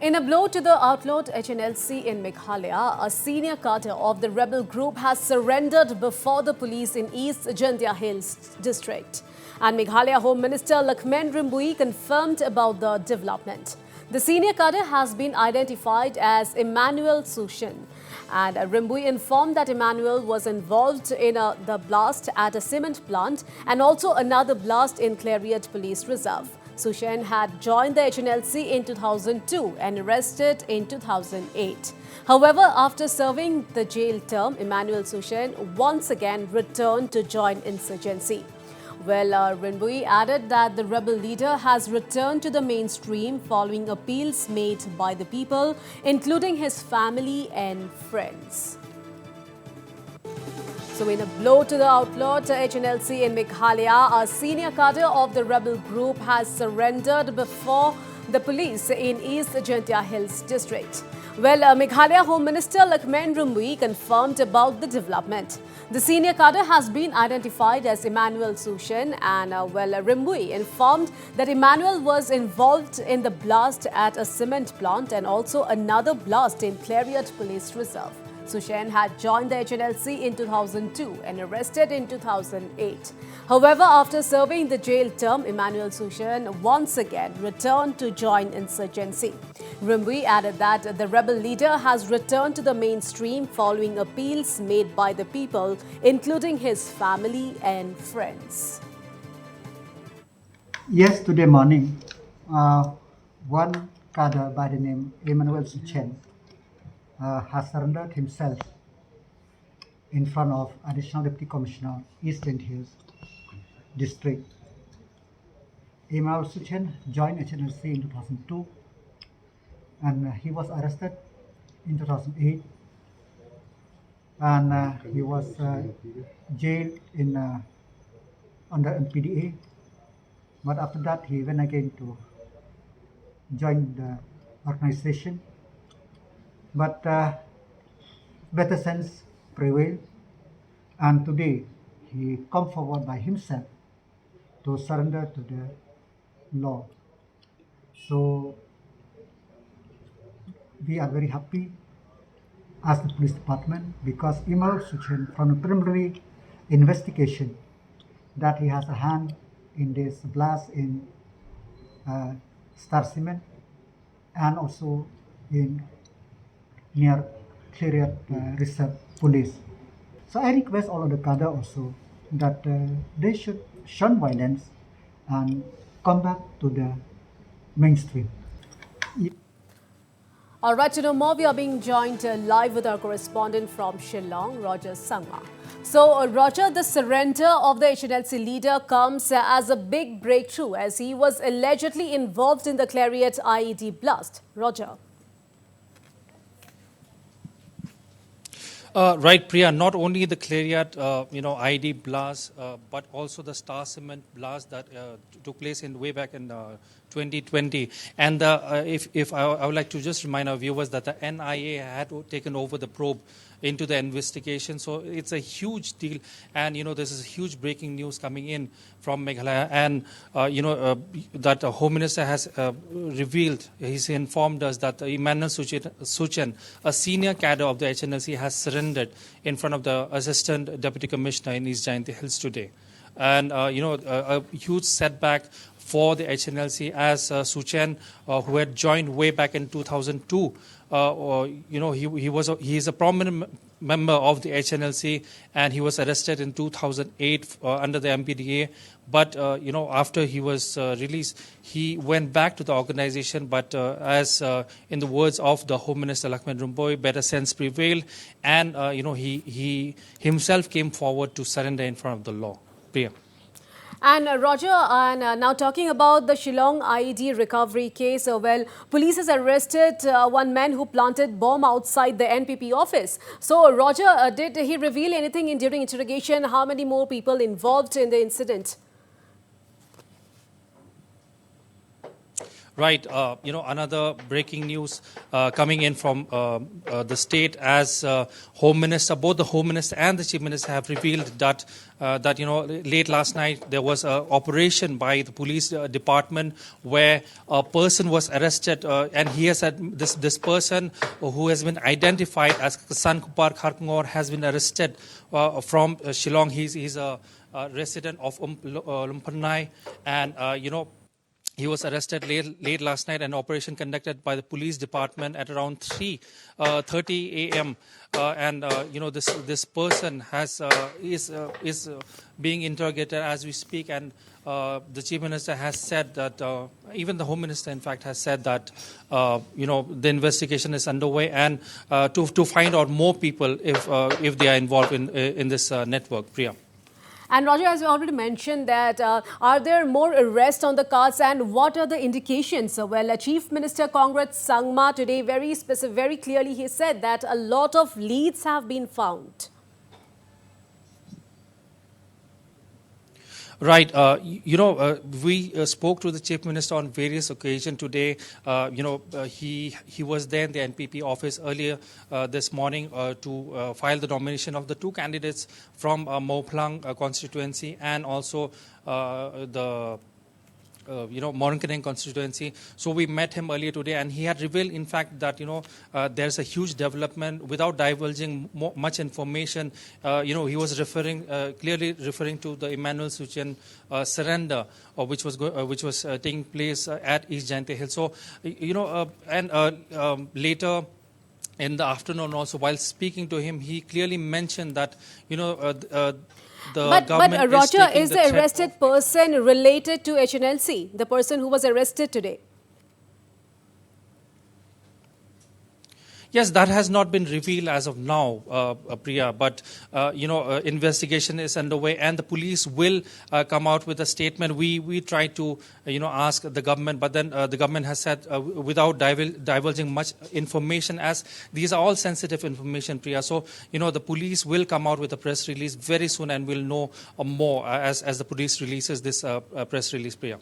In a blow to the outlawed HNLC in Meghalaya, a senior cadre of the rebel group has surrendered before the police in East Jantia Hills district. And Meghalaya Home Minister Lakhmen Rimbui confirmed about the development. The senior cadre has been identified as Emmanuel Sushin. And Rimbui informed that Emmanuel was involved in the blast at a cement plant and also another blast in Clariot Police Reserve. Sushen had joined the HNLC in 2002 and arrested in 2008. However, after serving the jail term, Emmanuel Sushen once again returned to join insurgency. Well, Rimbui added that the rebel leader has returned to the mainstream following appeals made by the people, including his family and friends. So in a blow to the outlawed HNLC in Meghalaya, a senior cadre of the rebel group has surrendered before the police in East Jantia Hills district. Well, Meghalaya Home Minister Lakhmen Rimbui confirmed about the development. The senior cadre has been identified as Emmanuel Sushen and Rimbui informed that Emmanuel was involved in the blast at a cement plant and also another blast in Clariot Police Reserve. Sushen had joined the HNLC in 2002 and arrested in 2008. However, after serving the jail term, Emmanuel Sushen once again returned to join insurgency. Rimbui added that the rebel leader has returned to the mainstream following appeals made by the people, including his family and friends. Yes, today morning, one cadre by the name Emmanuel Sushen has surrendered himself in front of Additional Deputy Commissioner, Eastern Hills District. Emmanuel Sushen joined HNLC in 2002 and he was arrested in 2008 and he was jailed in under MPDA, but after that he went again to join the organization. But better sense prevailed, and today he come forward by himself to surrender to the law. So we are very happy as the police department because Emmanuel Sushen, from a preliminary investigation, that he has a hand in this blast in Star Cement and also in near Clariot Reserve Police. So I request all of the cadre also that they should shun violence and come back to the mainstream. All right, to know more, we are being joined live with our correspondent from Shillong, Roger Sangma. So, Roger, the surrender of the HNLC leader comes as a big breakthrough as he was allegedly involved in the Clariot IED blast. Roger. Right, Priya. Not only the Clariot, ID blast, but also the Star Cement blast that took place way back in 2020. And if I would like to just remind our viewers that the NIA had taken over the probe into the investigation. So it's a huge deal. And, this is huge breaking news coming in from Meghalaya. And, that the Home Minister has revealed, he's informed us that Emmanuel Sushen, a senior cadre of the HNLC, has surrendered in front of the Assistant Deputy Commissioner in East Jantia Hills today. And, a huge setback for the HNLC as Sushen, who had joined way back in 2002, he is a prominent member of the HNLC, and he was arrested in 2008 under the MPDA. But after he was released, he went back to the organization. But as in the words of the Home Minister Lakhmen Rimbui, better sense prevailed, and he himself came forward to surrender in front of the law. Priya. And Roger, now talking about the Shillong IED recovery case, police has arrested one man who planted bomb outside the NPP office. So, Roger, did he reveal anything during interrogation? How many more people involved in the incident? Right. Another breaking news coming in from the state as Home Minister, both the Home Minister and the Chief Minister have revealed that late last night there was an operation by the police department where a person was arrested, and he has said this person who has been identified as San Kupar Kharkngor has been arrested from Shillong. He's a resident of Lumpurnai, and he was arrested late last night. An operation conducted by the police department at around 3:30 a.m. This person is being interrogated as we speak. And the Chief Minister has said that even the Home Minister, in fact, has said that the investigation is underway and to find out more people if they are involved in this network. Priya. And Roger, as you already mentioned, that are there more arrests on the cards, and what are the indications? Well, Chief Minister Congrats Sangma today very clearly he said that a lot of leads have been found. Right. We spoke to the Chief Minister on various occasions today. He was there in the NPP office earlier this morning to file the nomination of the two candidates from Moplang constituency and also the Morankaneng constituency. So we met him earlier today, and he had revealed, in fact, that there's a huge development. Without divulging much information, he was clearly referring to the Emmanuel Suchen surrender, which was taking place at East Jayanti Hill. So later in the afternoon, also while speaking to him, he clearly mentioned that But Roger, is the arrested person related to HNLC, the person who was arrested today? Yes, that has not been revealed as of now, Priya, but, investigation is underway and the police will come out with a statement. We tried to, ask the government, but then the government has said without divulging much information, as these are all sensitive information, Priya. So, the police will come out with a press release very soon and we'll know more as the police releases this press release, Priya.